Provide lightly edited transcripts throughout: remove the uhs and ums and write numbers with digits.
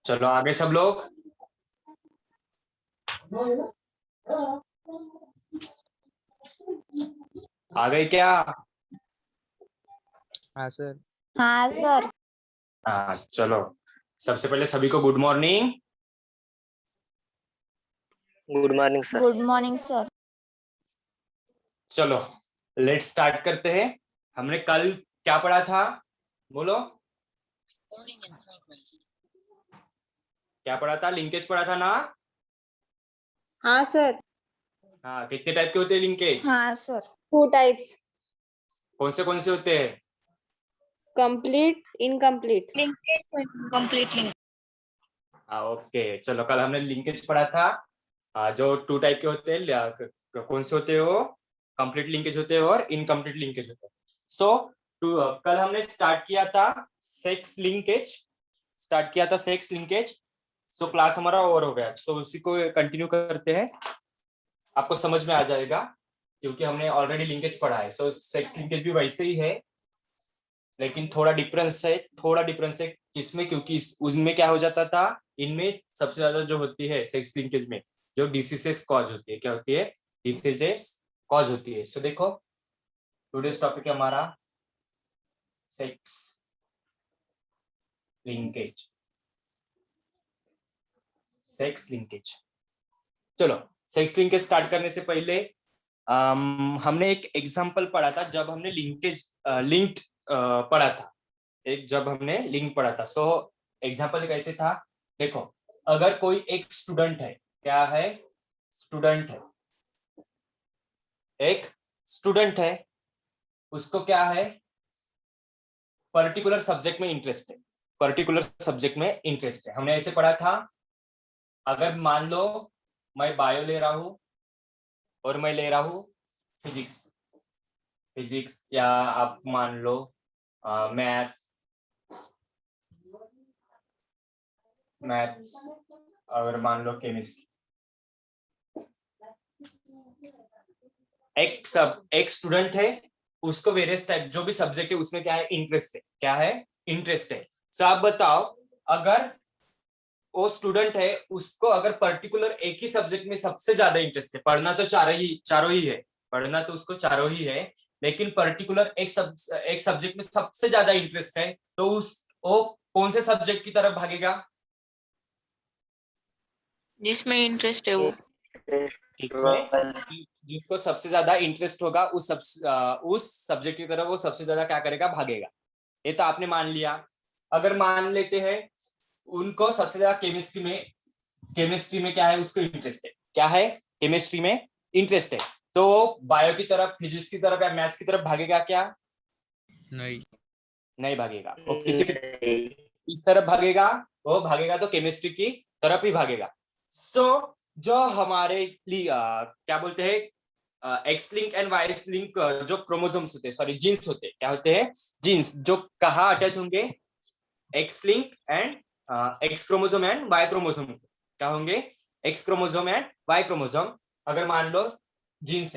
चलो आगे सब लोग। आ गए क्या? हाँ सर। हाँ सर। हाँ चलो, सबसे पहले सभी को good morning. Good morning sir. Good morning sir. चलो लेट स्टार्ट करते हैं। हमने कल क्या पढ़ा था? बोलो, क्या पढ़ा था? लिंकेज पढ़ा था ना? हाँ सर। हाँ, कितने टाइप के होते हैं लिंकेज? हाँ सर। 2 टाइप्स, कौन से होते हैं? Complete, incomplete. Complete link. हाँ ओके, चलो कल हमने लिंकेज पढ़ा था। जो 2 टाइप के होते हैं, कौन से होते हैं वो? कंप्लीट लिंकेज होते हैं और इनकम्प्लीट लिंकेज होते हैं। सो कल हमने स्टार्ट किया था सेक्स लिंकेज। सो क्लास हमारा ओवर हो गया, सो उसी को कंटिन्यू करते हैं। आपको समझ में आ जाएगा क्योंकि हमने ऑलरेडी लिंकेज पढ़ा है। सो सेक्स लिंकेज भी वैसे ही है, लेकिन थोड़ा डिफरेंस है किसमें, क्योंकि उसमें क्या हो जाता था, इनमें सबसे ज्यादा जो होती है सेक्स लिंकेज में, जो डिसीजेस कॉज होती है, क्या होती है? डिसीजेस कॉज होती है। सो देखो, टुडेस टॉपिक है हमारा सेक्स लिंकेज। चलो, सेक्स लिंकेज स्टार्ट करने से पहले हमने एक एग्जांपल पढ़ा था जब हमने लिंक्ड पढ़ा था। जब हमने लिंक पढ़ा था। सो एग्जांपल कैसे था? देखो, अगर कोई एक स्टूडेंट है, क्या है? एक स्टूडेंट है, उसको क्या है? पर्टिकुलर सब्जेक्ट में इंटरेस्ट है। हमने ऐसे पढ़ा था, अगर मान लो मैं बायो ले रहा हूं और मैं ले रहा हूं फिजिक्स, या आप मान लो मैथ्स, अगर मान लो केमिस्ट्री। एक स्टूडेंट है, उसको वेरियस टाइप जो भी सब्जेक्ट है उसमें क्या है? इंटरेस्ट है। सो आप बताओ, अगर वो स्टूडेंट है, उसको अगर पर्टिकुलर एक ही सब्जेक्ट में सबसे ज्यादा इंटरेस्ट है, पढ़ना तो चारों ही है, पढ़ना तो उसको चारों ही है, लेकिन पर्टिकुलर एक सब्जेक्ट में सबसे ज्यादा इंटरेस्ट है, तो वो कौन से सब्जेक्ट की तरफ भागेगा? जिसमें इंटरेस्ट है वो। जिसको सबसे ज्यादा इंटरेस्ट होगा उस सब्जेक्ट की तरफ वो सबसे ज्यादा क्या करेगा? भागेगा। ये तो आपने मान लिया। अगर मान लेते हैं उनको सबसे ज्यादा केमिस्ट्री में क्या है? उसको इंटरेस्ट है। क्या है? केमिस्ट्री में इंटरेस्ट है, तो बायो की तरफ, फिजिक्स की तरफ या मैथ्स की तरफ भागेगा क्या? नहीं भागेगा। वो किस तरफ भागेगा? वो भागेगा तो केमिस्ट्री की तरफ ही भागेगा। सो जो हमारे क्या बोलते हैं, X link and Y link, जो क्रोमोसोम्स होते हैं, सॉरी जीन्स होते हैं, क्या होते हैं? जीन्स, जो कहाँ अटैच होंगे? X link and X chromosome and Y chromosome. क्या होंगे? X chromosome and Y chromosome. अगर मान लो जीन्स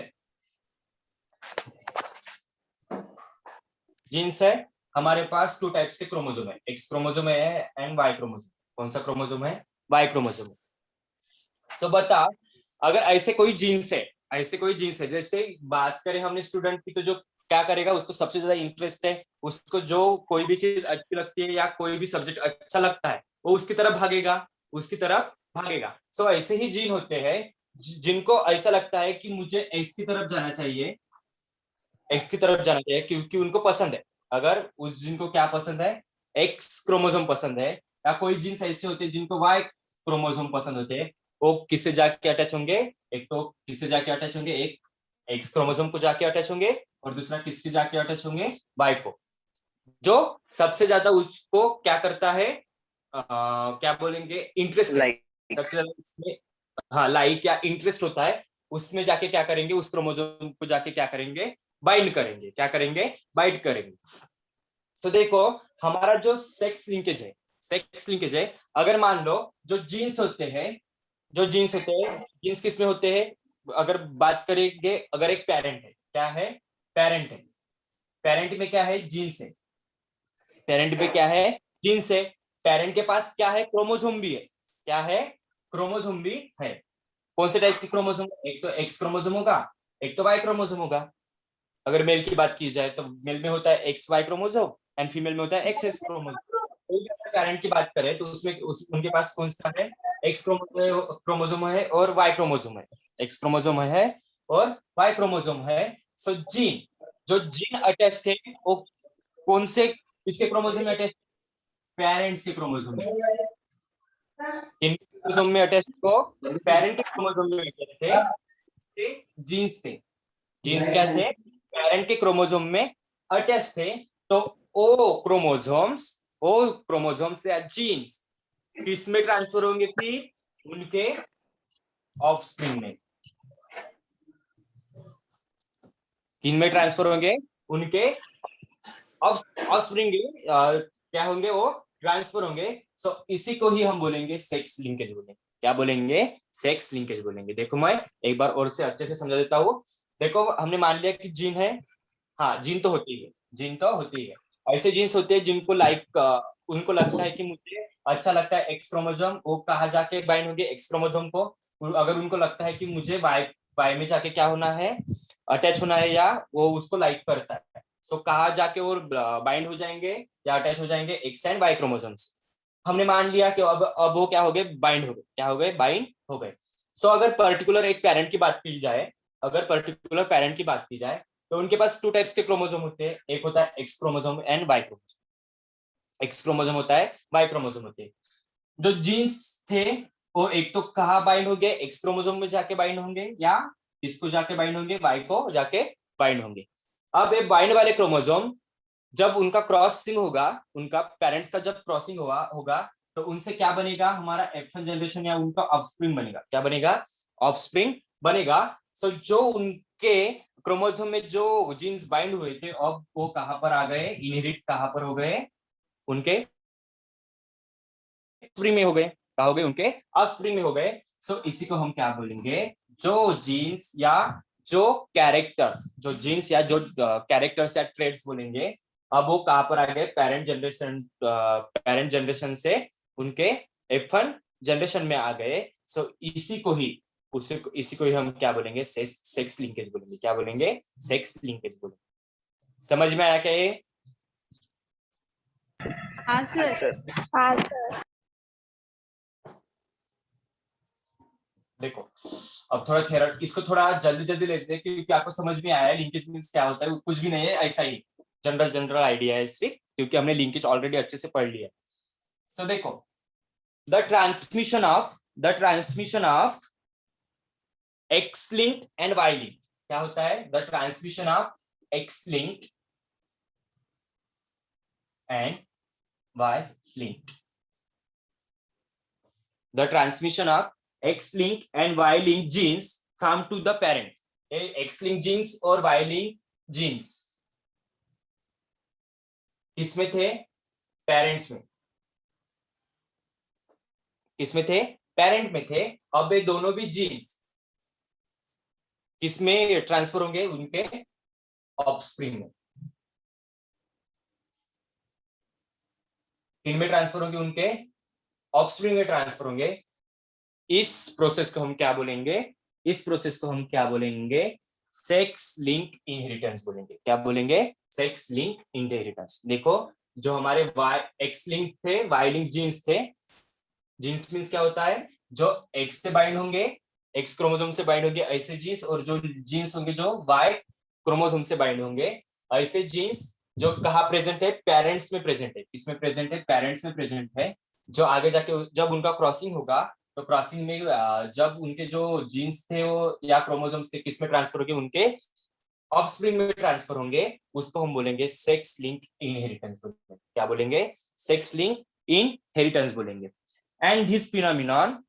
है, हमारे पास 2 टाइप्स के क्रोमोसोम है, एक्स क्रोमोसोम है एंड वाई क्रोमोसोम। कौन सा क्रोमोसोम है? Y chromosome. तो बता, अगर ऐसे कोई जीन्स है, जैसे बात करें हमने स्टूडेंट की, तो जो क्या करेगा, उसको सबसे ज्यादा इंटरेस्ट है, उसको जो कोई भी चीज अच्छी लगती है या कोई भी सब्जेक्ट अच्छा लगता है, वो उसकी तरफ भागेगा। सो ऐसे ही जीन होते हैं जिनको ऐसा लगता है कि मुझे एक्स की तरफ जाना चाहिए, क्योंकि उनको पसंद है। अगर उस जीन को क्या पसंद है? एक्स क्रोमोसोम पसंद है। या कोई जीन्स ऐसे होते हैं जिनको वाई क्रोमोसोम पसंद होते हैं, वो किससे जाके अटैच होंगे? एक तो किससे जाके अटैच होंगे? एक एक्स क्रोमोसोम को जाके अटैच होंगे, और दूसरा किसके जाके अटैच होंगे? वाई को। जो सबसे ज्यादा उसको क्या करता है, क्या बोलेंगे, इंटरेस्ट है सबसे ज्यादा उसमें। हाँ, लाइक या इंटरेस्ट होता है, उसमें जाके क्या करेंगे? उस क्रोमोसोम को जाके क्या करेंगे? बाइंड करेंगे। तो देखो, हमारा जो सेक्स लिंकेज है, अगर मान लो जो जीन्स होते हैं, जीन्स किसमें होते हैं? अगर बात करेंगे, अगर एक पेरेंट है, क्या है? पेरेंट में क्या है? जीन्स है। पेरेंट पे क्या है, जीन्स है। पेरेंट के पास क्या है, क्रोमोसोम भी है। क्या है, क्रोमोसोम भी है। कौन से टाइप के क्रोमोसोम, एक तो एक्स क्रोमोसोम होगा, एक तो वाई क्रोमोसोम होगा। अगर मेल की बात की जाए तो मेल में होता है X Y chromosome and female में होता है एक्स एस क्रोमोसोम। पेरेंट की बात करें तो उसमें उनके पास कौन सा है, एक्स क्रोमोसोम है और वाई क्रोमोसोम है। एक्स क्रोमोसोम है और वाई क्रोमोसोम है। सो जीन, जो जीन अटैच थे वो कौन से, किसके क्रोमोसोम में अटैच, पेरेंट्स के क्रोमोसोम में। इन क्रोमोसोम में अटैच को पेरेंट के क्रोमोसोम में अटैच थे, जीन्स थे। जीन्स क्या थे, पेरेंट के क्रोमोसोम में अटैच थे। तो ओ क्रोमोसोम्स या जीन्स किस में ट्रांसफर होंगे, फिर उनके ऑफस्प्रिंग में। किन में ट्रांसफर होंगे, उनके ऑफस्प्रिंग क्या होंगे, वो ट्रांसफर होंगे। सो इसी को ही हम बोलेंगे सेक्स लिंकेज बोलेंगे। क्या बोलेंगे, सेक्स लिंकेज बोलेंगे। देखो मैं एक बार और से अच्छे से समझा देता हूँ। देखो हमने मान लिया कि जीन है, हाँ जीन तो होती है, जीन तो होती है। ऐसे जीन्स होते हैं जिनको उनको लगता है कि मुझे अच्छा लगता है एक्स क्रोमोसोम, वो कहाँ जाके बाइंड होंगे एक्स क्रोमोसोम को। अगर उनको लगता है कि मुझे वाई वाई में जाके क्या होना है, अटैच होना है, या वो उसको लाइक करता है, सो कहाँ जाके वो बाइंड हो जाएंगे या अटैच हो जाएंगे, एक्स एंड वाई क्रोमोसोम से। हमने मान लिया कि अब वो क्या हो गए, बाइंड हो गए। क्या हो गए, बाइंड हो गए। सो अगर पर्टिकुलर एक पेरेंट की बात की जाए, अगर पर्टिकुलर पेरेंट की बात की जाए तो उनके पास टू टाइप्स के क्रोमोसोम होते हैं। एक होता है X chromosome and Y chromosome. X chromosome होता है, वाई क्रोमोसोम होते हैं। जो जीन्स थे वो एक तो कहाँ बाइंड होंगे, एक्स क्रोमोसोम में जाके बाइंड होंगे, या इसको जाके बाइंड होंगे, वाई को जाके बाइंड होंगे। अब ये बाइंड वाले क्रोमोसोम जब उनका क्रॉसिंग होगा, उनका पेरेंट्स का जब क्रॉसिंग होगा तो उनसे क्या बनेगा, हमारा F1 जनरेशन या उनका ऑफस्प्रिंग बनेगा। क्या बनेगा, ऑफस्प्रिंग बनेगा। सो जो उनके क्रोमोसोम में जो जीन्स बाइंड हुए थे, अब वो कहां पर आ गए, इनहेरिट कहां पर हो गए, उनके स्प्रिंग में हो गए। कहा हो गए, उनके ऑफस्प्रिंग में हो गए। सो इसी को हम क्या बोलेंगे, जो जीन्स या जो कैरेक्टर्स, जो जीन्स या जो कैरेक्टर्स या ट्रेड्स बोलेंगे, अब वो कहां पर आ गए, पेरेंट जनरेशन से उनके F1 जनरेशन में आ गए। सो इसी को ही हम क्या बोलेंगे, सेक्स लिंकेज बोलेंगे। क्या बोलेंगे, सेक्स लिंकेज बोलेंगे। समझ में आया क्या ये? हाँ सर। सर हाँ सर। देखो अब थोड़ा थेरा इसको थोड़ा जल्दी जल्दी लेते हैं क्योंकि आपको समझ में आया है लिंकेज मींस क्या होता है। कुछ भी नहीं है, ऐसा ही जनरल जनरल आइडिया है सिर्फ, क्योंकि हमने लिंकेज ऑलरेडी अच्छे से पढ़ लिया। तो देखो the transmission of X link and Y link क्या होता है, the transmission of X link and Y link. The transmission of X link and Y link genes come to the parent. X link genes और Y link genes किसमें थे, parents में। किसमें थे, parent में थे। अब ये दोनों भी जीन्स किसमें ट्रांसफर होंगे, उनके ऑफस्प्रिंग में। किनमें ट्रांसफर होंगे, उनके ऑफस्प्रिंग में ट्रांसफर होंगे। इस प्रोसेस को हम क्या बोलेंगे, इस प्रोसेस को हम क्या बोलेंगे, सेक्स लिंक इनहेरिटेंस बोलेंगे। क्या बोलेंगे, सेक्स लिंक इनहेरिटेंस। देखो जो हमारे वाई एक्स लिंक थे, वाई लिंक जीन्स थे। जीन्स मींस क्या होता है, जो एक्स से बाइंड होंगे, एक्स क्रोमोसोम से बाइंड होंगे ऐसे जीन्स, और जो जीन्स होंगे जो वाई क्रोमोसोम से बाइंड होंगे ऐसे जीन्स, जो कहाँ प्रेजेंट है, पेरेंट्स में प्रेजेंट है। किसमें प्रेजेंट है, पेरेंट्स में प्रेजेंट है। जो आगे जाके जब उनका क्रॉसिंग होगा तो क्रॉसिंग में जब उनके जो जीन्स थे वो या क्रोमोसोम्स थे किसमें ट्रांसफर होंगे, उनके ऑफस्प्रिंग में ट्रांसफर होंगे। उसको हम बोलेंगे सेक्स लिंक इनहेरिटेंस बोलेंगे। क्या बोलेंगे, सेक्स लिंक इनहेरिटेंस बोलेंगे। एंड दिस फिनोमिनन,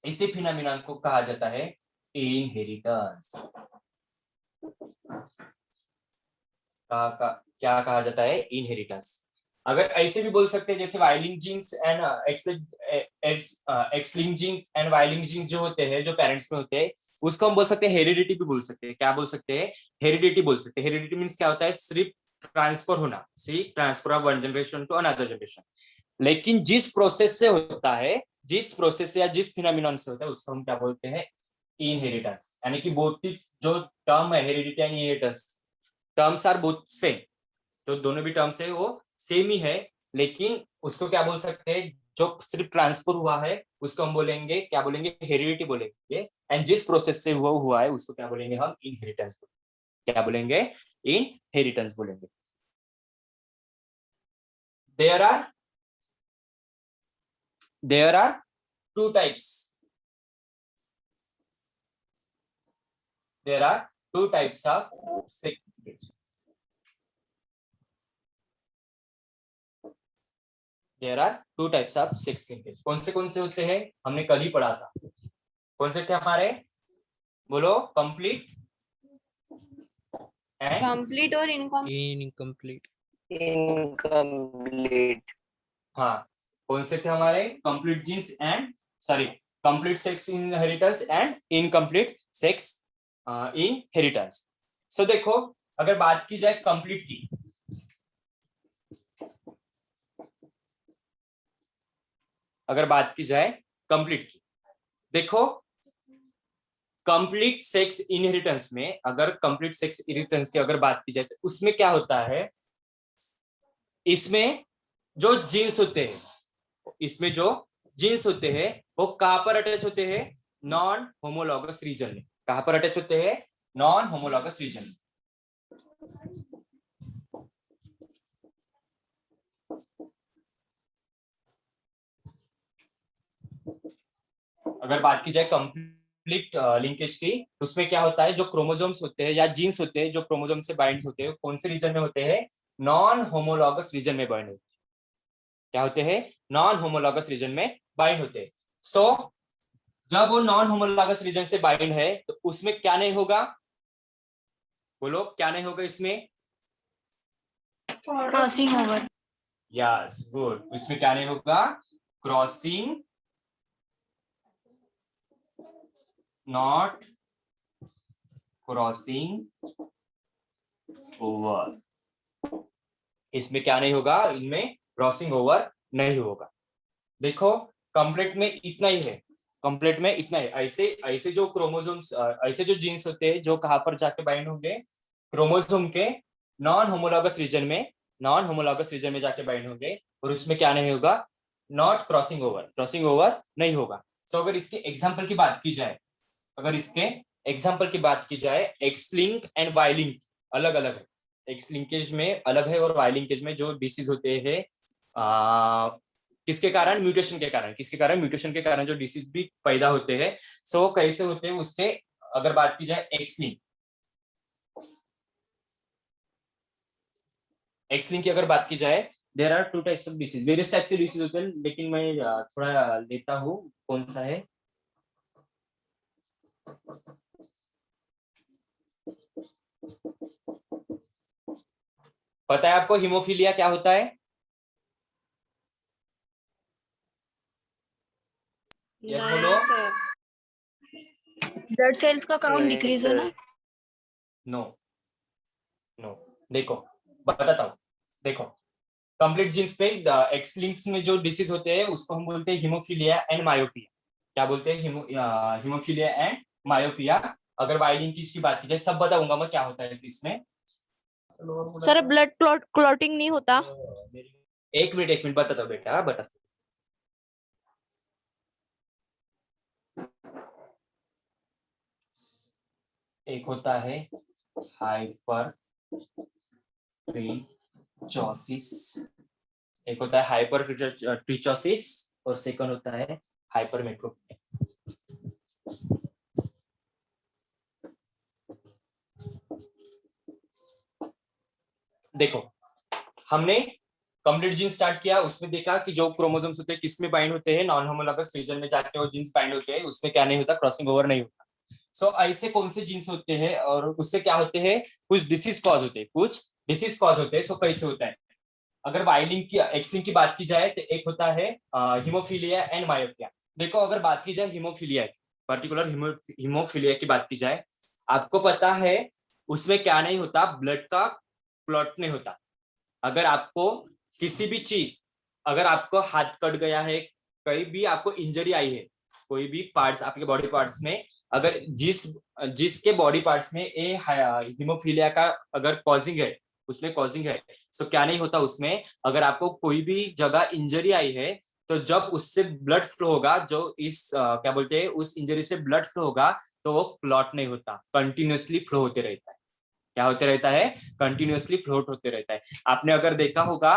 इसी फिनोमिनन को कहा जाता है इनहेरिटेंस। क्या कहा जाता है, इनहेरिटेंस। अगर ऐसे भी बोल सकते हैं जैसे Y link genes and X link genes and Y link genes जो होते हैं, जो पेरेंट्स में होते हैं, उसको हम बोल सकते हैं हेरिडिटी भी बोल सकते हैं। क्या बोल सकते हैं, हेरिडिटी बोल सकते हैं। हेरिडिटी मींस क्या होता है, सिर्फ ट्रांसफर होना, see transfer of one generation to another generation. लेकिन जिस प्रोसेस से होता है, जिस प्रोसेस से या जिस फिनोमिनन से होता है, उसको हम क्या बोलते हैं? इनहेरिटेंस। यानी कि बोथ जो टर्म है heredity and inheritance, terms are both same, जो दोनों भी टर्म्स है वो सेम ही है, लेकिन उसको क्या बोल सकते हैं? जो सिर्फ ट्रांसफर हुआ है उसको हम बोलेंगे, क्या बोलेंगे? हेरिडिटी बोलेंगे। एंड जिस प्रोसेस से हुआ है उसको क्या बोलेंगे? हम इनहेरिटेंस बोलेंगे। क्या बोलेंगे? इनहेरिटेंस बोलेंगे। There are two types, there are two types of sex linkage. There are two types of sex linkage. कौन से होते हैं? हमने कल ही पढ़ा था। कौन से थे हमारे? बोलो। Complete and Complete or incomplete? Incomplete. हाँ, कौन से थे हमारे? Complete genes and complete sex inheritance and incomplete sex inheritance. So देखो, अगर बात की जाए कंप्लीट की, अगर बात की जाए कंप्लीट की, देखो कंप्लीट सेक्स इनहेरिटेंस में, अगर कंप्लीट सेक्स इनहेरिटेंस की अगर बात की जाए तो उसमें क्या होता है? इसमें जो जीन्स होते हैं, इसमें जो जीन्स होते हैं वो कहां पर अटैच होते हैं? नॉन होमोलॉगस रीजन में। कहां पर अटैच होते हैं? नॉन होमोलॉगस रीजन में। अगर बात की जाए कंप्लीट लिंकेज की, तो उसमें क्या होता है? जो क्रोमोसोम्स होते हैं या जीन्स होते हैं जो क्रोमोसोम से बाइंड होते हैं, कौन से रीजन में होते हैं? नॉन होमोलॉगस रीजन में बाइंड होते हैं। क्या होते हैं? नॉन होमोलॉगस रीजन में बाइंड होते हैं। सो जब वो नॉन होमोलॉगस रीजन से बाइंड है तो उसमें क्या नहीं होगा? बोलो, क्या नहीं होगा इसमें? Crossing over. Yes, good. इसमें क्या नहीं होगा? Crossing not crossing over. इसमें क्या नहीं होगा? इनमें क्रॉसिंग ओवर नहीं होगा। देखो, कंप्लीट में इतना ही है, कंप्लीट में इतना है। ऐसे ऐसे जो क्रोमोसोम्स, ऐसे जो जीन्स होते हैं जो कहां पर जाके बाइंड होंगे? क्रोमोसोम के नॉन होमोलॉगस रीजन में, नॉन होमोलॉगस रीजन में जाके बाइंड होंगे, और उसमें क्या नहीं होगा? Not crossing over, crossing over नहीं होगा। सो अगर इसके एग्जाम्पल की बात की जाए, अगर इसके एग्जाम्पल की बात की जाए, X link and Y link अलग अलग है। एक्स लिंकेज में अलग है और वाई लिंकेज में जो डिसीज होते हैं, किसके कारण? म्यूटेशन के कारण। किसके कारण? म्यूटेशन के कारण जो डिसीज भी पैदा होते हैं। सो कैसे होते हैं उसके, अगर बात की जाए एक्स लिंक, एक्स लिंक की अगर बात की जाए, there are two types of disease. Various types के डिसीज होते हैं, लेकिन मैं थोड़ा लेता हूँ कौन सा है। पता है आपको हीमोफीलिया क्या होता है? यस बोलो। ब्लड सेल्स का काउंट डिक्रीज होना। नो नो, देखो बताता हूँ। देखो, कंप्लीट जीन्स पे एक्स लिंक्स में जो डिसीज होते हैं उसको हम बोलते हैं हीमोफीलिया एंड मायोपिया। क्या बोलते हैं? Haemophilia and myopia. अगर वाई लिंकेज की बात की जाए, सब बताऊंगा मैं क्या होता है इसमें। सर ब्लड क्लॉटिंग नहीं होता? एक मिनट बताता हूँ बेटा, बताता हूँ। एक होता है हाइपर ट्रिचोसिस, एक होता है हाइपर ट्रिचोसिस, और सेकंड होता है हाइपरमेट्रोपिया। देखो, हमने कंप्लीट जीन स्टार्ट किया, उसमें देखा कि जो क्रोमोसोम्स होते हैं किस में बाइंड होते हैं? नॉन होमोलॉगस रीजन में जाके वो जीन्स बाइंड होते हैं, उसमें क्या नहीं होता? क्रॉसिंग ओवर नहीं होता। सो ऐसे कौन से जीन्स होते हैं और उससे क्या होते हैं? कुछ डिसीज कॉज होते हैं, कुछ डिसीज कॉज होते हैं। सो कैसे होता है? अगर वाई लिंक की, एक्स लिंक की बात की जाए तो एक होता है हीमोफीलिया एंड मायोपिया। देखो, अगर बात की जाए हीमोफीलिया की, पर्टिकुलर हीमोफीलिया की बात की जाए, आपको पता है उसमें क्या नहीं होता? ब्लड का क्लॉट नहीं होता। अगर आपको किसी भी चीज, अगर आपको हाथ कट गया है, कहीं भी आपको इंजरी आई है, कोई भी पार्ट्स आपके बॉडी पार्ट्स में, अगर जिसके बॉडी पार्ट्स में ए हीमोफीलिया का अगर कॉजिंग है, उसमें कॉजिंग है, सो क्या नहीं होता उसमें, अगर आपको कोई भी जगह इंजरी आई है, तो जब उससे ब्लड फ्लो होगा, जो इस क्या बोलते हैं, उस इंजरी से ब्लड फ्लो होगा, तो वो क्लॉट नहीं होता, कंटिन्यूअसली फ्लो होते रहता है। क्या होते रहता है? कंटिन्यूअसली फ्लोट होते रहता है। आपने अगर देखा होगा,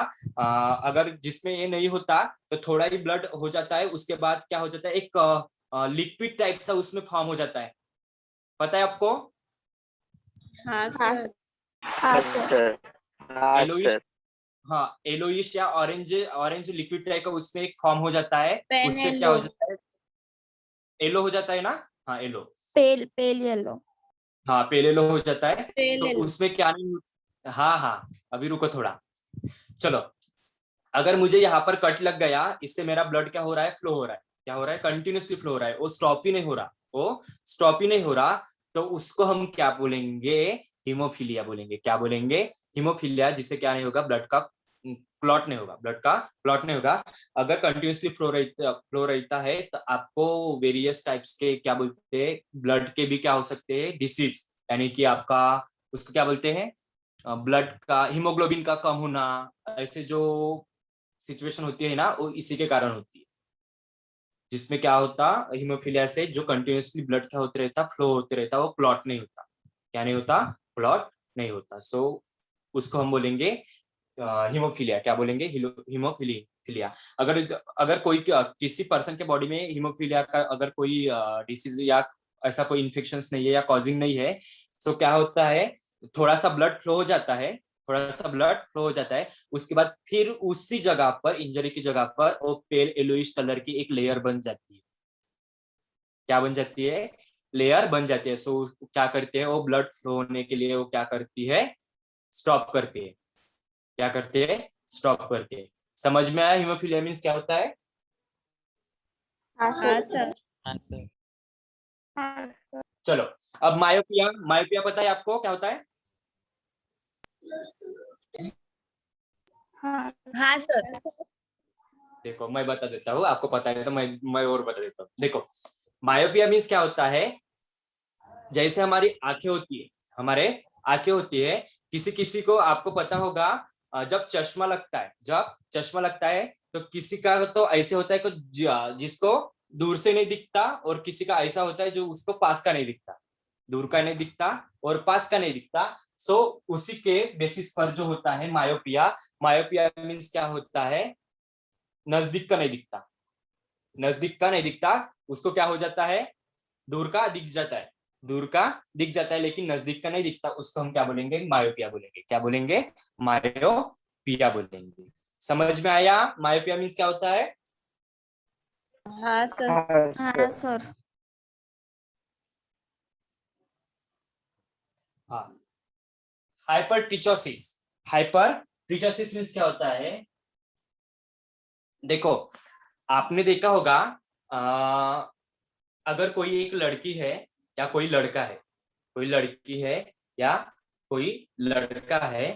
अगर जिसमें ये नहीं होता तो थोड़ा ही ब्लड हो जाता है, उसके बाद क्या हो जाता है, एक लिक्विड टाइप सा उसमें फॉर्म हो जाता है। पता है आपको? हाँ हाँ सर। हाँ सर। सर हाँ एलोइश, सर हाँ एलोइश या ऑरेंज ऑरेंज लिक्विड टाइप का उसमें एक फॉर्म हो जाता है। पेन उससे क्या येलो। हो जाता है? एलो हो जाता है ना? हाँ एलो। पेल पेल येलो। हाँ पेल एलो हो जाता है। पेल तो येलो। उसमें क्या नहीं, हाँ हाँ, अभी रुको थोड़ा। चलो, अगर मुझे यहाँ पर कट लग गया, इससे मेरा ब्लड क्या हो रहा है? फ्लो हो रहा है। क्या हो रहा है? कंटिन्यूसली फ्लो हो रहा है, वो स्टॉप ही नहीं हो रहा, वो स्टॉप ही नहीं हो रहा। तो उसको हम क्या बोलेंगे? हीमोफीलिया बोलेंगे। क्या बोलेंगे? हीमोफीलिया, जिससे क्या नहीं होगा, ब्लड का क्लॉट नहीं होगा, ब्लड का क्लॉट नहीं होगा। अगर कंटिन्यूसली फ्लो रहता है, तो आपको वेरियस टाइप्स के क्या बोलते हैं, ब्लड के भी क्या हो सकते हैं, डिसीज, यानी कि आपका उसको क्या बोलते हैं, ब्लड का हीमोग्लोबिन का कम होना, ऐसे जो सिचुएशन होती है ना, वो इसी के कारण होती है। जिसमें क्या होता, हीमोफीलिया से जो कंटिन्यूसली ब्लड क्या होते रहता, फ्लो होते रहता, वो क्लॉट नहीं होता। क्या नहीं होता? क्लॉट नहीं होता। सो उसको हम बोलेंगे हीमोफीलिया। क्या बोलेंगे? हीमोफीलिया। अगर अगर कोई किसी पर्सन के बॉडी में हीमोफीलिया का अगर कोई डिसीज या ऐसा कोई इन्फेक्शन नहीं है या कॉजिंग नहीं है, तो क्या होता है, थोड़ा सा ब्लड फ्लो हो जाता है, थोड़ा सा ब्लड फ्लो हो जाता है, उसके बाद फिर उसी जगह पर, इंजरी की जगह पर, वो पेल येलोइश कलर की एक लेयर बन जाती है। क्या बन जाती है? लेयर बन जाती है। सो क्या करते हैं, वो ब्लड फ्लो होने के लिए वो क्या करती है, स्टॉप करती है। क्या करते हैं? स्टॉप करते हैं। समझ में आया हीमोफीलिया मींस क्या होता है? हाँ हाँ सर। सर। हाँ चलो, अब मायोपिया, मायोपिया पता है आपको क्या होता है? हाँ हाँ सर। देखो मैं बता देता हूँ, आपको पता है तो मैं और बता देता हूँ। देखो, मायोपिया मींस क्या होता है, जैसे हमारी आंखें होती है, हमारे आंखें होती है, किसी किसी को आपको पता होगा, जब चश्मा लगता है, जब चश्मा लगता है, तो किसी का तो ऐसे होता है कि जिसको दूर से नहीं दिखता, और किसी का ऐसा होता है जो उसको पास का नहीं दिखता, दूर का नहीं दिखता और पास का नहीं दिखता। सो उसी के बेसिस पर जो होता है मायोपिया। मायोपिया मीन्स क्या होता है, नजदीक का नहीं दिखता, नजदीक का नहीं दिखता, उसको क्या हो जाता है, दूर का दिख जाता है, दूर का दिख जाता है, लेकिन नजदीक का नहीं दिखता, उसको हम क्या बोलेंगे? मायोपिया बोलेंगे। क्या बोलेंगे? मायोपिया बोलेंगे। समझ में आया मायोपिया मीन्स क्या होता है? हाँ सर। हाँ सर। हाँ। हाइपरट्रिचोसिस, हाइपरट्रिचोसिस मीन्स क्या होता है? देखो, आपने देखा होगा, आ, अगर कोई एक लड़की है या कोई लड़का है, कोई लड़की है या कोई लड़का है,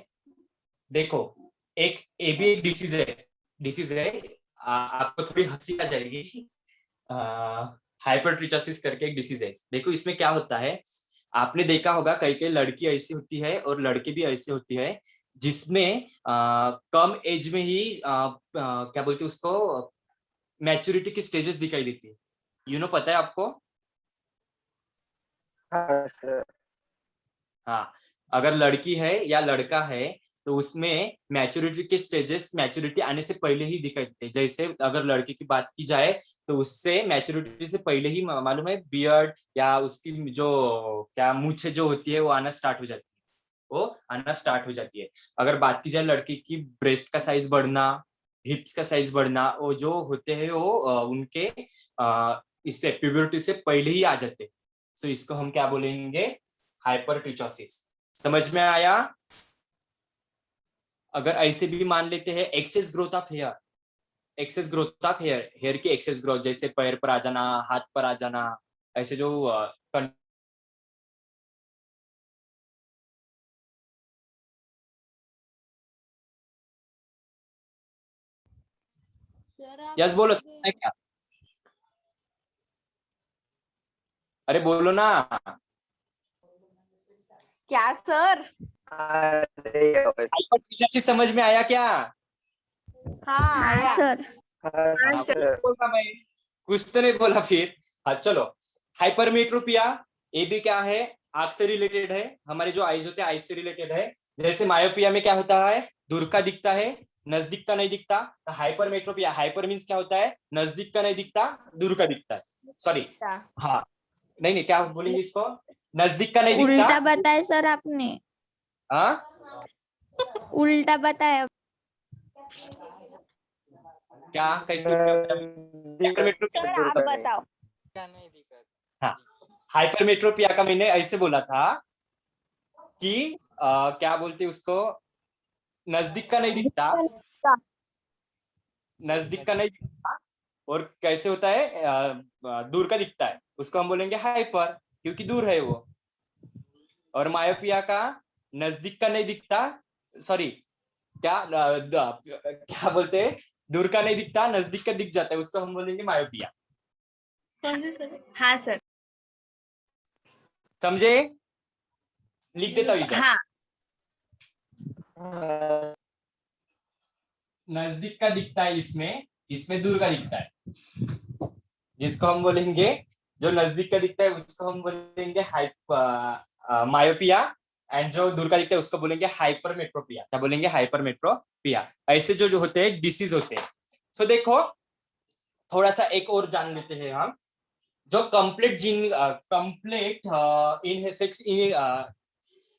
देखो, एक ये भी एक डिसीज है, डिसीज है, आपको थोड़ी हंसी आ जाएगी। हाइपरट्रिचोसिस करके एक डिसीज है। देखो इसमें क्या होता है, आपने देखा होगा कई कई लड़की ऐसी होती है और लड़के भी ऐसे होती है, जिसमें कम एज में ही क्या बोलते हैं उसको, मैच्योरिटी की स्टेजेस दिखाई देती है। पता है आपको? हाँ सर हाँ, अगर लड़की है या लड़का है, तो उसमें मैच्योरिटी के स्टेजेस मैच्योरिटी आने से पहले ही दिखाई देते हैं। जैसे अगर लड़के की बात की जाए, तो उससे मैच्योरिटी से पहले ही मालूम है, बियर्ड या उसकी जो क्या मूछें जो होती है वो आना स्टार्ट हो जाती है, वो आना स्टार्ट हो जाती है। अगर बात की जाए लड़की की, ब्रेस्ट का साइज बढ़ना, हिप्स का साइज बढ़ना, वो जो होते हैं वो उनके इससे प्यूबर्टी से पहले ही आ जाते हैं। तो इसको हम क्या बोलेंगे? हाइपरट्रिचोसिस। समझ में आया? अगर ऐसे भी मान लेते हैं, excess growth of hair, excess growth of hair, hair की एक्सेस ग्रोथ, जैसे पैर पर आ जाना, हाथ पर आ जाना, ऐसे जो यस बोलो, समझ में क्या? अरे बोलो ना। क्या सर? हाँ हाइपर समझ में आया क्या? हाँ आया। सर हाँ, सर वही बोला मैं, कुछ तो नहीं बोला फिर। हाँ चलो, हाइपरमेट्रोपिया ये भी क्या है, आंख से रिलेटेड है, हमारे जो आईज होते हैं आईज से रिलेटेड है। जैसे मायोपिया में क्या होता है, दूर का दिखता है, नजदीक का नहीं दिखता। हाइपरमेट्रोपिया, हाइपर मीन्स क्या होता है, नजदीक का नहीं दिखता, दूर का दिखता है। सॉरी, हाँ, नहीं नहीं, क्या बोलेंगे इसको, नजदीक का नहीं दिखता। उल्टा बताया सर आपने, हाँ, उल्टा बताया। क्या कैसे उल्टा बताया? हाइपरमेट्रोपिया, सर दूर आप का नहीं। बताओ। हाँ, हाइपरमेट्रोपिया का मैंने ऐसे बोला था कि क्या बोलते हैं उसको, नजदीक का नहीं दिखता, नजदीक का नहीं दिखता, और कैसे होता है, दूर का दिखता है, उसको हम बोलेंगे हाइपर, क्योंकि दूर है वो। और मायोपिया का नजदीक का नहीं दिखता, सॉरी, क्या क्या बोलते हैं, दूर का नहीं दिखता, नजदीक का दिख जाता है, उसको हम बोलेंगे मायोपिया। हाँ सर। समझे? लिख देता हूँ इधर। हाँ हाँ नजदीक का दिखता है इसमें, इसमें दूर का दिखता है, जिसको हम बोलेंगे, जो नजदीक का दिखता है उसको हम बोलेंगे मायोपिया, एंड जो दूर का दिखता है उसको बोलेंगे हाइपरमेट्रोपिया। क्या बोलेंगे? हाइपरमेट्रोपिया। ऐसे जो जो होते हैं डिसीज होते हैं। तो देखो, थोड़ा सा एक और जान लेते हैं हम, जो complete gene, complete in sex, in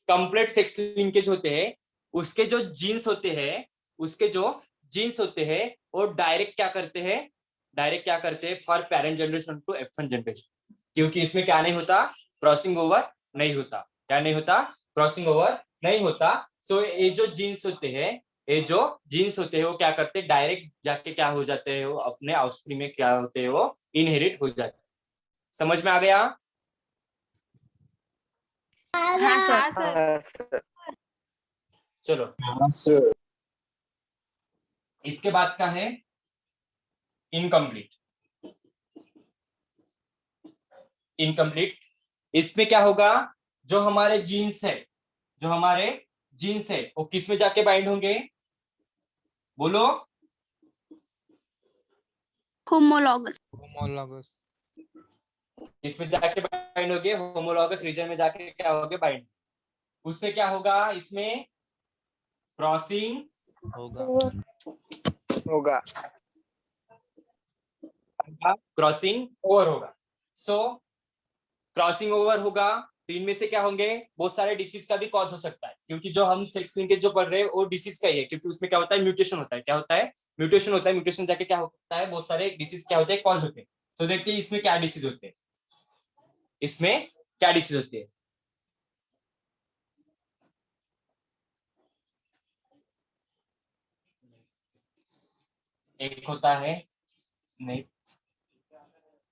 complete sex linkage होते हैं, उसके जो जीन्स होते हैं, उसके जो जीन्स होते हैं, वो डायरेक्ट क्या करते हैं, डायरेक्ट क्या करते हैं for parent generation to F1 generation, क्योंकि इसमें क्या नहीं होता, क्रॉसिंग ओवर नहीं होता। क्या नहीं होता? क्रॉसिंग ओवर नहीं होता। सो ये जो जीन्स होते हैं, ये जो जीन्स होते हैं वो क्या करते हैं, डायरेक्ट जाके क्या हो जाते हैं, वो अपने ऑफस्प्रिंग में क्या होते हैं, वो इनहेरिट हो जाते हैं। समझ में आ गया? हाँ सर। सर चलो, इसके बाद का है इनकम्प्लीट। इनकम्प्लीट, इसमें क्या होगा, जो हमारे जीन्स है, जो हमारे जीन्स है वो किस में जाके बाइंड होंगे, बोलो। होमोलॉगस। इसमें जाके बाइंड होंगे, होमोलॉगस रीजन में जाके क्या होगे, बाइंड। उससे क्या होगा, इसमें क्रॉसिंग होगा। क्रॉसिंग ओवर होगा। सो क्रॉसिंग ओवर होगा, तो इनमें से क्या होंगे, बहुत सारे डिसीज का भी कॉज हो सकता है, क्योंकि जो हम सेक्स लिंकेज जो पढ़ रहे हैं वो डिसीज का ही है, क्योंकि उसमें क्या होता है, म्यूटेशन होता है। क्या होता है? म्यूटेशन होता है। म्यूटेशन जाके क्या होता है, बहुत सारे डिसीज क्या होते हैं, कॉज होते हैं। तो देखते हैं इसमें क्या डिसीज होते हैं, इसमें क्या डिसीज होती है। एक होता है, नहीं,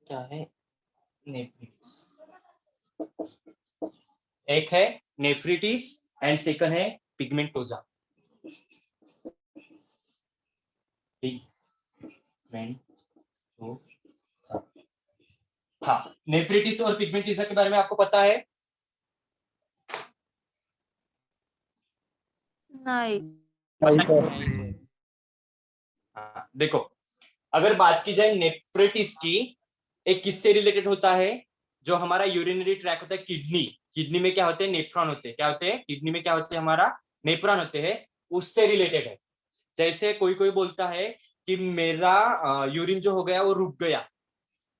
क्या है, नेफ्रिटिस, एक है नेफ्रिटिस, एंड सेकंड है पिगमेंटोजा। पिगमेंटोजा, हाँ, नेफ्रिटिस और पिगमेंटोजा के बारे में आपको पता है? नहीं। हाँ, देखो, अगर बात की जाए नेफ्रिटिस की, एक किससे रिलेटेड होता है, जो हमारा यूरिनरी ट्रैक होता है, किडनी, किडनी में क्या होते हैं, नेफ्रॉन होते हैं। क्या होते हैं? किडनी में क्या होते हैं, हमारा नेफ्रॉन होते हैं, उससे रिलेटेड है। जैसे कोई कोई बोलता है कि मेरा यूरिन जो हो गया वो रुक गया,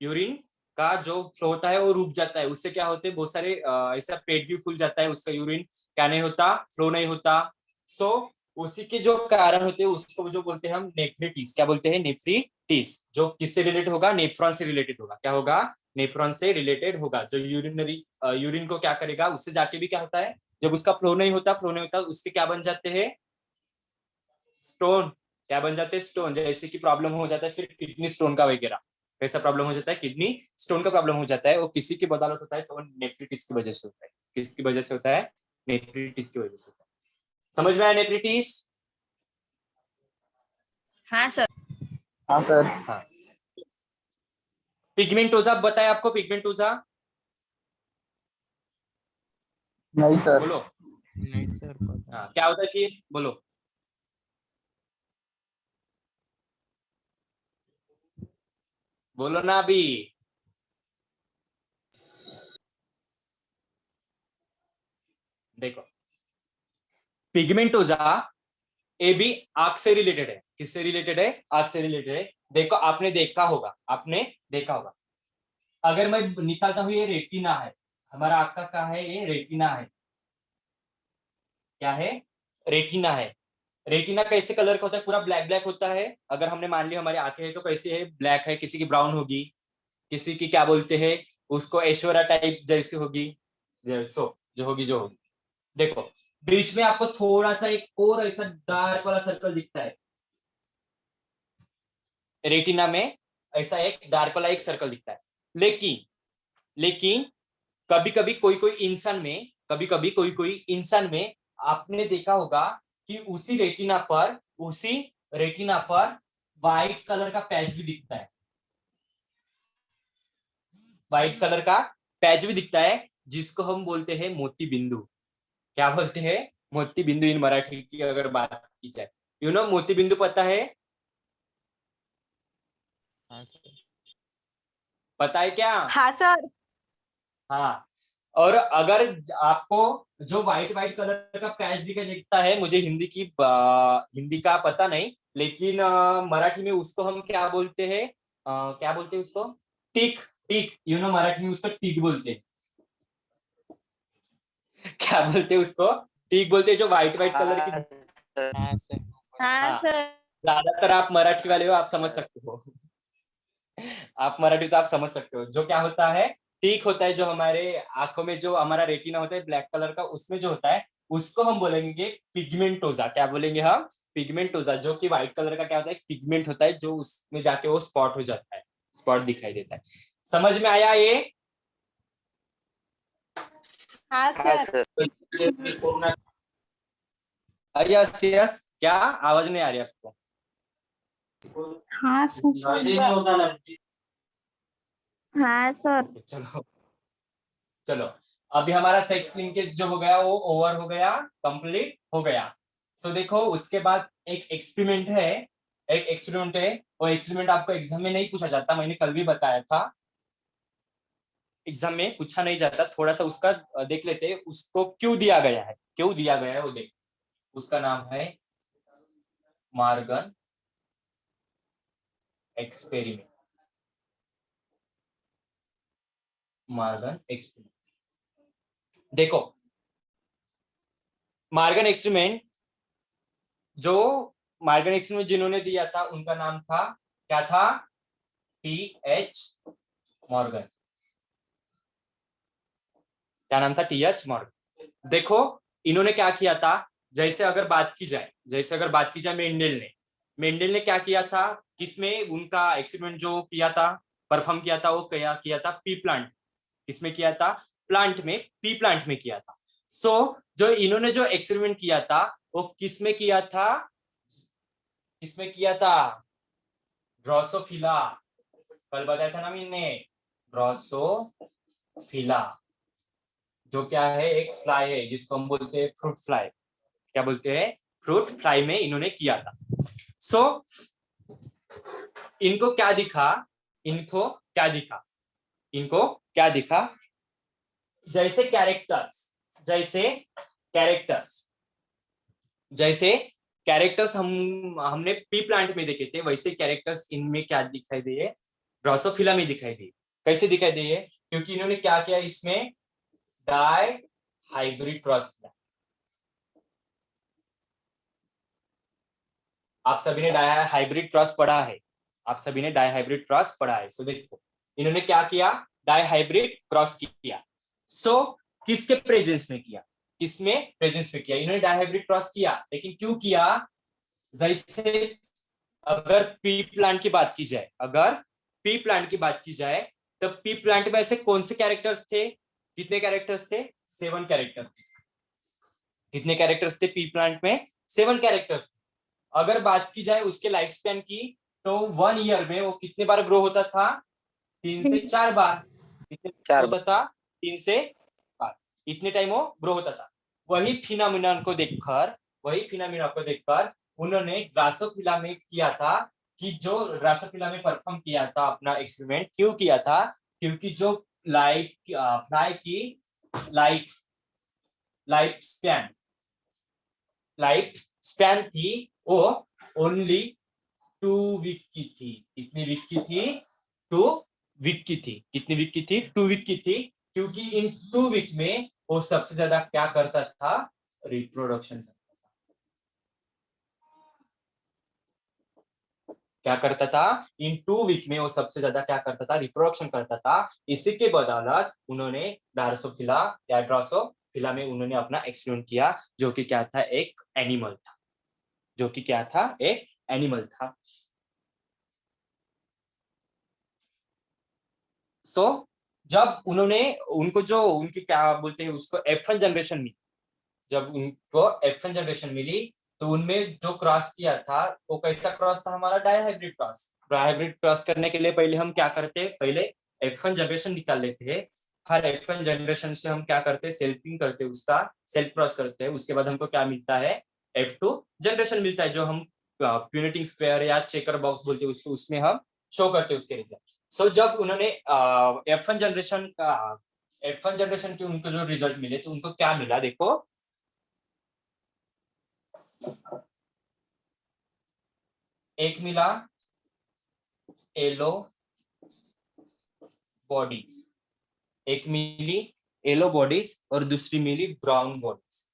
यूरिन का जो फ्लो होता है वो रुक जाता है, उससे क्या होते हैं, बहुत सारे ऐसा पेट भी फूल जाता है, उसका यूरिन क्या नहीं होता, फ्लो नहीं होता। सो उसी के जो कारण होते हैं उसको जो बोलते हैं हम नेफ्रिटिस। क्या बोलते हैं? नेफ्रिटिस। जो किससे रिलेटेड होगा, नेफ्रॉन से रिलेटेड होगा। क्या होगा? नेफ्रॉन से रिलेटेड होगा। जो यूरिनरी, यूरिन को क्या करेगा, उससे जाके भी क्या होता है, जब उसका फ्लो नहीं होता, फ्लो नहीं होता, उसके क्या बन जाते हैं, स्टोन। क्या बन जाते हैं? स्टोन। जैसे कि प्रॉब्लम हो जाता है फिर किडनी स्टोन का वगैरह, कैसा प्रॉब्लम हो जाता है, किडनी स्टोन का प्रॉब्लम हो जाता है, वो किसी की बदौलत होता है, तो नेफ्रिटिस की वजह से होता है। किसकी वजह से होता है? नेफ्रिटिस की वजह से होता है। समझ में आया नेफ्रिटिस? हाँ सर। हाँ सर। हाँ, पिगमेंटोजा बताया आपको, पिगमेंटोजा नहीं सर। बोलो। नहीं सर पता हाँ, क्या होता है कि बोलो, बोलो ना अभी। देखो, पिगमेंटोजा ये भी आंख से रिलेटेड है। किससे रिलेटेड है? आंख से रिलेटेड है। देखो, आपने देखा होगा, आपने देखा होगा, अगर मैं निकालता हूं ये रेटिना है, हमारा आंख का क्या है? ये रेटिना है। क्या है? रेटिना है। रेटिना कैसे कलर का होता है? पूरा ब्लैक ब्लैक होता है। अगर हमने मान लिया हमारी आंखें है तो कैसी है? ब्लैक है। किसी की ब्राउन होगी, किसी की क्या बोलते हैं उसको, ऐश्वर्या टाइप जैसी होगी, जो होगी जो होगी। देखो, बीच में आपको थोड़ा सा एक और ऐसा डार्क वाला सर्कल दिखता है रेटिना में, ऐसा एक डार्क वाला एक सर्कल दिखता है। लेकिन लेकिन कभी कभी कोई कोई इंसान में, कभी कभी कोई कोई इंसान में आपने देखा होगा कि उसी रेटिना पर व्हाइट कलर का पैच भी दिखता है। व्हाइट कलर का पैच भी दिखता है, जिसको हम बोलते हैं मोती बिंदु। क्या बोलते हैं? मोती बिंदु इन मराठी की अगर बात की जाए, मोती बिंदु पता है? हाँ सर। पता है क्या? हाँ सर। हाँ। और अगर आपको जो व्हाइट व्हाइट कलर का पैच दिखाई देता है, मुझे हिंदी का पता नहीं, लेकिन मराठी में उसको हम क्या बोलते हैं? क्या बोलते हैं उसको? टिक। टिक, मराठी में उसको टिक बोलते हैं। क्या बोलते हैं उसको? टिक बोलते हैं, जो व्हाइट व्हाइट कलर की। हाँ सर। हाँ सर। हाँ हाँ, सर। ज्यादातर आप मराठी वाले हो, आप समझ सकते हो। आप मराठी तो आप समझ सकते हो। जो क्या होता है, टीक होता है, जो हमारे आंखों में जो हमारा रेटिना होता है ब्लैक कलर का, उसमें जो होता है उसको हम बोलेंगे पिगमेंटोजा। क्या बोलेंगे हम? पिगमेंटोजा। जो कि व्हाइट कलर का क्या होता है? पिगमेंट होता है, जो उसमें जाके वो स्पॉट हो जाता है, स्पॉट दिखाई देता है। समझ में आया ये? हाँ हाँ सर। सर। यस यस, क्या आवाज नहीं आ रही आपको? हाँ सर। हाँ सर। ओके, चलो चलो। अभी हमारा सेक्स लिंकेज जो हो गया वो ओवर हो गया, कंप्लीट हो गया। सो देखो, उसके बाद एक एक्सपेरिमेंट है। एक एक्सपेरिमेंट है, वो एक्सपेरिमेंट आपको एग्जाम में नहीं पूछा जाता, मैंने कल भी बताया था। एग्जाम में पूछा नहीं जाता, थोड़ा सा उसका देख लेते हैं, उसको क्यों दिया गया है, क्यों दिया गया है वो देख। उसका नाम है मार्गन एक्सपेरिमेंट। Morgan experiment. देखो, मार्गन एक्सपेरिमेंट, जो मार्गन एक्सपेरिमेंट जिन्होंने दिया था उनका नाम था, क्या था? टी.एच. मॉर्गन। क्या नाम था? टी.एच. मॉर्गन। देखो, इन्होंने क्या किया था, जैसे अगर बात की जाए मेंडल ने क्या किया था, किसमें उनका एक्सपेरिमेंट जो किया था, परफॉर्म किया था, वो क्या किया था? P plant. किसमें किया था? प्लांट में, पी प्लांट में किया था। सो जो इन्होंने जो एक्सपेरिमेंट किया था वो किसमें किया था? किसमें किया था? ड्रोसोफिला। कल बताया था ना मैंने, ड्रोसोफिला, जो क्या है? एक फ्लाई है, जिसको हम बोलते हैं फ्रूट फ्लाई। क्या बोलते हैं? फ्रूट फ्लाई में इन्होंने किया था। सो इनको क्या दिखा? इनको क्या दिखा? इनको क्या दिखा? जैसे कैरेक्टर्स, जैसे कैरेक्टर्स, जैसे कैरेक्टर्स हमने पी प्लांट में देखे थे, वैसे कैरेक्टर्स इनमें क्या दिखाई दिए? ड्रोसोफिला में दिखाई दिए। कैसे दिखाई दिए? क्योंकि इन्होंने क्या किया, इसमें डाई हाइब्रिड क्रॉस किया। आप सभी ने डाई हाइब्रिड क्रॉस पढ़ा है, आप सभी ने डाई हाइब्रिड क्रॉस पढ़ा है। सो देखो, इन्होंने क्या किया? डाई हाइब्रिड क्रॉस किया। सो किसके प्रेजेंस में किया? किसमें प्रेजेंस में किया? इन्होंने डाई हाइब्रिड क्रॉस किया, लेकिन क्यों किया? जैसे अगर पी प्लांट की बात की जाए, अगर पी प्लांट की बात की जाए, तो पी प्लांट में ऐसे कौन से कैरेक्टर्स थे? कितने कैरेक्टर्स थे? 7 कैरेक्टर। कितने कैरेक्टर्स थे पी प्लांट में? 7 कैरेक्टर्स। अगर बात की जाए उसके लाइफ स्पैन की, तो 1 ईयर में वो कितने बार ग्रो होता था? 3 से 4 बार। कितने चार होता था? 3 से 4। इतने टाइम वो ग्रो होता था। वही फिनोमिना को देखकर उन्होंने ड्रासोफिला में किया था कि जो ड्रासोफिला में परफॉर्म किया था अपना एक्सपेरिमेंट, क्यों किया था? क्योंकि जो फ्लाई की life life span life span थी वो ओनली 2 वीक की थी। कितनी वीक की थी? 2 वीक की थी। कितनी वीक की थी? 2 वीक की थी। क्योंकि इन 2 वीक में वो सबसे ज्यादा क्या करता था? रिप्रोडक्शन। क्या करता था? इन 2 वीक में वो सबसे ज्यादा क्या करता था? रिप्रोडक्शन करता था। इसी के बदौलत उन्होंने ड्रासोफिला या ड्रासोफिला में उन्होंने अपना एक्सपेरिमेंट किया, जो कि क्या था? एक एनिमल था। जो कि क्या था? एक एनिमल था। तो जब उन्होंने उनको जो उनकी क्या बोलते हैं उसको F1 जनरेशन मिली, जब उनको F1 जनरेशन मिली तो उनमें जो क्रॉस किया था वो कैसा क्रॉस था? हमारा डायहाइब्रिड क्रॉस। डायहाइब्रिड क्रॉस करने के लिए पहले हम क्या करते? पहले F1 जनरेशन निकाल लेते हैं। हर F1 जनरेशन से हम क्या करते? सेल्फिंग करते, उसका सेल्फ क्रॉस करते हैं। उसके बाद हमको क्या मिलता है? F2 जनरेशन मिलता है, जो हम प्यूनेटिंग स्क्वायर या चेकर बॉक्स बोलते हैं उसको, उसमें हम शो करते हैं उसके रिजल्ट। सो जब उन्होंने F1 जनरेशन के उनको जो रिजल्ट मिले तो उनको क्या मिला? देखो, एक मिला येलो बॉडीज, एक मिली येलो बॉडीज और दूसरी मिली ब्राउन बॉडीज।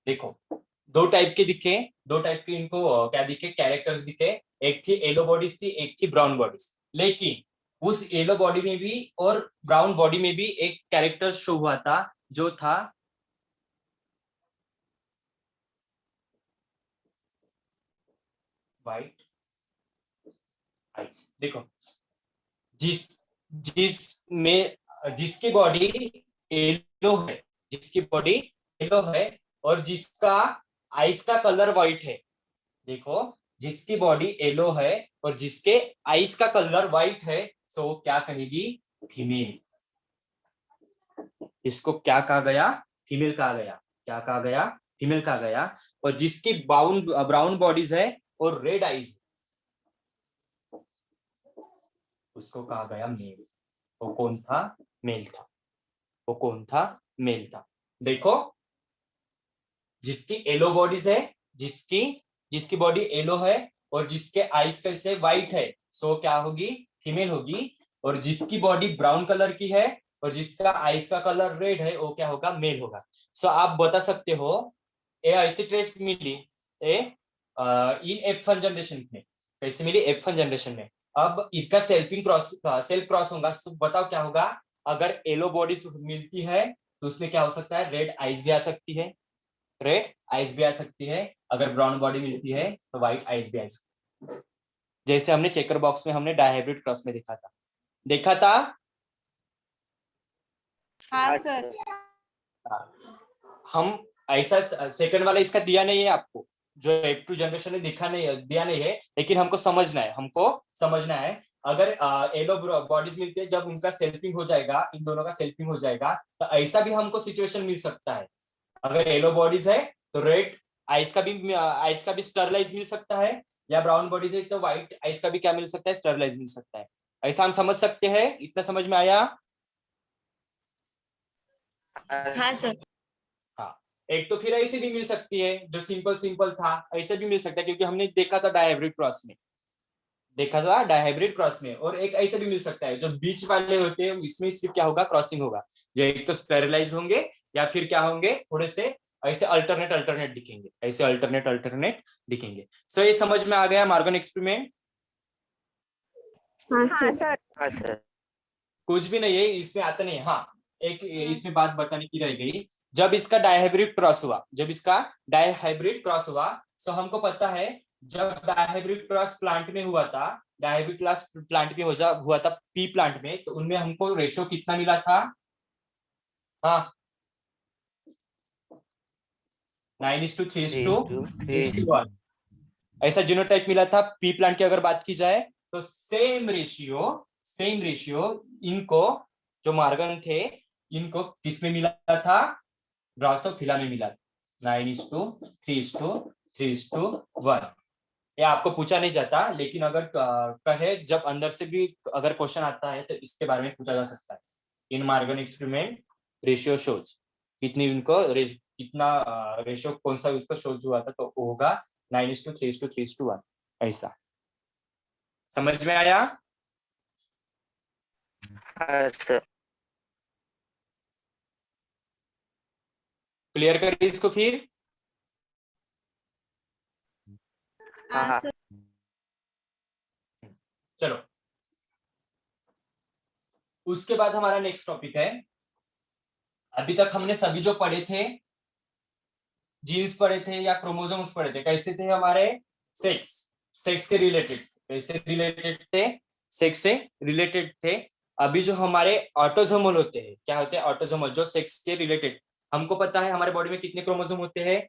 देखो, दो टाइप के दिखे, दो टाइप के इनको क्या दिखे? कैरेक्टर्स दिखे। एक थी येलो बॉडीज थी, एक थी ब्राउन बॉडीज। लेकिन उस येलो बॉडी में भी और ब्राउन बॉडी में भी एक कैरेक्टर शो हुआ था, जो था व्हाइट आइज। देखो, जिस जिसमें जिसकी बॉडी येलो है, जिसकी बॉडी येलो है और जिसका आइज का कलर व्हाइट है। देखो, जिसकी बॉडी येलो है और जिसके आइज का कलर व्हाइट है, सो वो क्या कहेगी? फीमेल। इसको क्या कहा गया? फीमेल कहा गया। क्या कहा गया? फीमेल कहा गया। और जिसकी ब्राउन बॉडीज है और रेड आइज, उसको कहा गया मेल। वो कौन था? मेल था। वो कौन था? मेल था। देखो, जिसकी येलो बॉडीज है, जिसकी जिसकी बॉडी येलो है और जिसके आइज कैसे व्हाइट है, सो क्या होगी? फीमेल होगी। और जिसकी बॉडी ब्राउन कलर की है और जिसका आइज का कलर रेड है, वो क्या होगा? मेल होगा। सो आप बता सकते हो ये ऐसी ट्रेट मिली ए इन F1 जनरेशन में। कैसे मिली? F1 जनरेशन में। अब इसका सेल्फ क्रॉस होगा, तो बताओ क्या होगा? अगर येलो बॉडीज मिलती है तो उसमें क्या हो सकता है? रेड आइज भी आ सकती है। रेड आइज भी आ सकती है। अगर ब्राउन बॉडी मिलती है तो व्हाइट आइज भी आ सकती है, जैसे हमने चेकर बॉक्स में हमने डायहाइब्रिड क्रॉस में देखा था। हाँ सर। हम ऐसा सेकंड वाला इसका दिया नहीं है आपको, जो F2 जनरेशन में दिया नहीं है, लेकिन हमको समझना है। अगर येलो बॉडीज मिलती है, जब उनका सेल्फिंग हो जाएगा, इन दोनों का सेल्फिंग हो जाएगा, तो ऐसा भी हमको सिचुएशन मिल सकता है। अगर येलो बॉडीज है तो रेड आइज का भी स्टरलाइज मिल सकता है, या ब्राउन बॉडीज है तो व्हाइट आइज का भी क्या मिल सकता है? स्टरलाइज मिल सकता है। ऐसा हम समझ सकते हैं। इतना समझ में आया? हाँ सर। हाँ, एक तो फिर ऐसे भी मिल सकती है, जो सिंपल सिंपल था, ऐसे भी मिल सकता है, क्योंकि हमने देखा था डायहाइब्रिड क्रॉस में। और एक ऐसे भी मिल सकता है, जो बीच वाले होते हैं, इसमें सिर्फ क्या होगा? क्रॉसिंग होगा। जो एक तो स्टेरिलाइज होंगे या फिर क्या होंगे? थोड़े से ऐसे अल्टरनेट दिखेंगे, ऐसे अल्टरनेट दिखेंगे। सो ये समझ में आ गया मार्गन एक्सपेरिमेंट? हाँ सर। हाँ सर। कुछ भी नहीं है इसमें, आता नहीं है। हाँ, एक इसमें बात बताने की रह गई। जब इसका डायहाइब्रिड क्रॉस हुआ, तो हमको पता है, जब डायहाइब्रिड क्रॉस प्लांट में हुआ था, डायहाइब्रिड क्रॉस प्लांट में हुआ था पी प्लांट में, तो उनमें हमको रेशियो कितना मिला था? हाँ, 9:3:1 ऐसा जीनोटाइप मिला था पी प्लांट की अगर बात की जाए तो सेम रेशियो इनको जो मार्गन थे इनको किस में मिला था, ड्रोसोफिला में मिला 9:3:1। ये आपको पूछा नहीं जाता, लेकिन अगर कहे जब अंदर से भी अगर क्वेश्चन आता है तो इसके बारे में पूछा जा सकता है। इन मार्गन एक्सपेरिमेंट रेशियो शोज कितनी उनको कितना रेशियो कौन सा उसका शोज हुआ था, तो होगा 9:3:1 ऐसा। समझ में आया? हाँ सर। क्लियर करिए इसको फिर। हाँ हाँ सर। चलो उसके बाद हमारा नेक्स्ट टॉपिक है। अभी तक हमने सभी जो पढ़े थे, जीन्स पढ़े थे या क्रोमोसोम्स पढ़े थे, कैसे थे हमारे? सेक्स के रिलेटेड, कैसे रिलेटेड थे? सेक्स से रिलेटेड थे। अभी जो हमारे ऑटोसोमल होते हैं, क्या होते हैं ऑटोसोमल, जो सेक्स के रिलेटेड। हमको पता है हमारे बॉडी में कितने क्रोमोसोम होते हैं,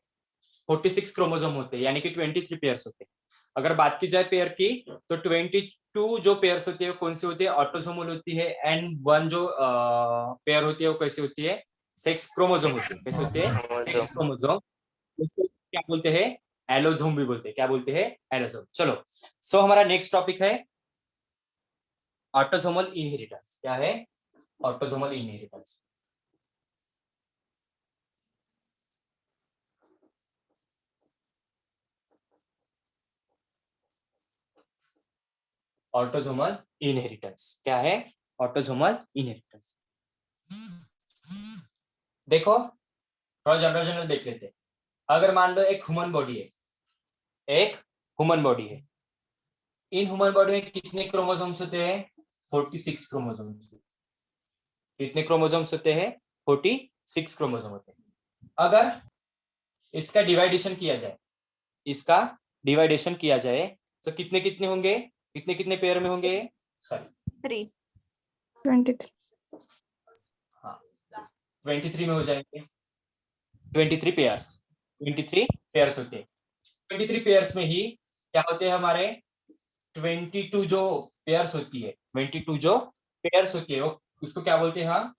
46 क्रोमोसोम होते हैं, यानी कि 23 पेयर्स होते हैं। अगर बात की जाए पेयर की तो 22 जो पेयर्स होती है कौन सी होती है, ऑटोसोमल होती है, एंड 1 जो पेयर होती है वो कैसी होती है, सेक्स क्रोमोसोम होती है। कैसे होते हैं? Sex chromosome. उसको क्या बोलते हैं? एलोसोम भी बोलते हैं। क्या बोलते हैं? एलोसोम। चलो सो हमारा नेक्स्ट टॉपिक है ऑटोसोमल इनहेरिटेंस। क्या है? Autosomal inheritance. ऑटोसोमल इनहेरिटेंस क्या है? Autosomal inheritance. देखो थोड़ा जनरल देख लेते हैं। अगर मान लो एक ह्यूमन बॉडी है, इन ह्यूमन बॉडी में कितने क्रोमोसोम्स होते हैं? 46 क्रोमोसोम्स। कितने क्रोमोसोम्स होते हैं? 46 क्रोमोसोम होते हैं। अगर इसका डिवाइडेशन किया जाए तो कितने कितने होंगे, कितने कितने पेयर में होंगे? सॉरी 23 हाँ 23 में हो जाएंगे। 23 पेयर्स होते हैं। 23 पेयर्स में ही क्या होते हैं हमारे 22 जो पेयर्स होती है, 22 जो पेयर्स होती है वो उसको क्या बोलते हैं? हम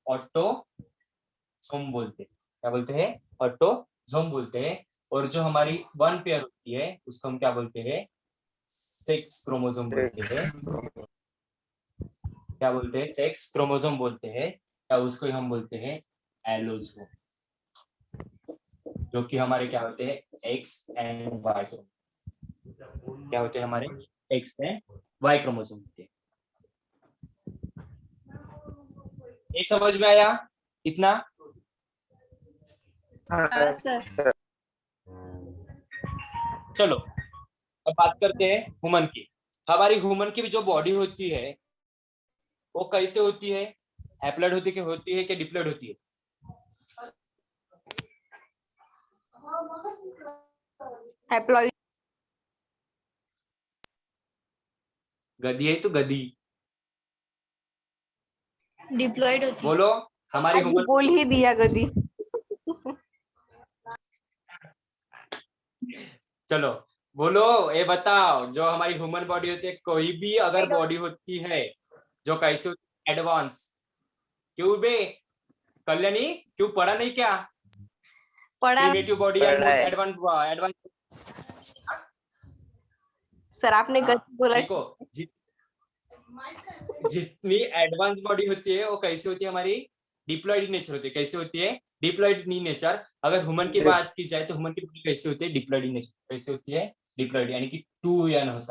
ऑटोसोम बोलते हैं। क्या बोलते हैं? ऑटोसोम बोलते हैं। और जो हमारी 1 पेयर होती है उसको हम क्या बोलते हैं? सेक्स क्रोमोसोम बोलते हैं। क्या बोलते हैं? सेक्स क्रोमोसोम बोलते हैं, या उसको हम बोलते हैं एलोसोम, जो कि हमारे क्या होते हैं? X and Y. क्या होते हैं हमारे? एक्स एंड वाई क्रोमोसोम होते हैं। एक समझ में आया इतना? हाँ सर। चलो अब बात करते हैं ह्यूमन की। हमारी ह्यूमन की भी जो बॉडी होती है वो कैसे होती है? हैप्लॉइड होती है कि डिप्लॉइड होती है? हैप्लॉइड। गधी है तो गधी डिप्लॉयड होती है। बोलो। हमारी आज ह्यूमन बोल ही दिया गधी। चलो बोलो, ये बताओ, जो हमारी ह्यूमन बॉडी होती है, कोई भी अगर बॉडी होती है जो कैसे होती है? एडवांस। क्यों बे कल्याणी, क्यों पढ़ा नहीं क्या? पढ़ा primitive body and most advance. Sir आपने गधी बोला। देखो जितनी एडवांस बॉडी होती है वो कैसी होती है? हमारी डिप्लॉइड नेचर होती है। कैसी होती है? Diploid nature. अगर ह्यूमन की बात की जाए तो ह्यूमन की बॉडी कैसी होती है? Diploid nature. कैसी होती है? डिप्लॉइड, यानी कि 2n होता है।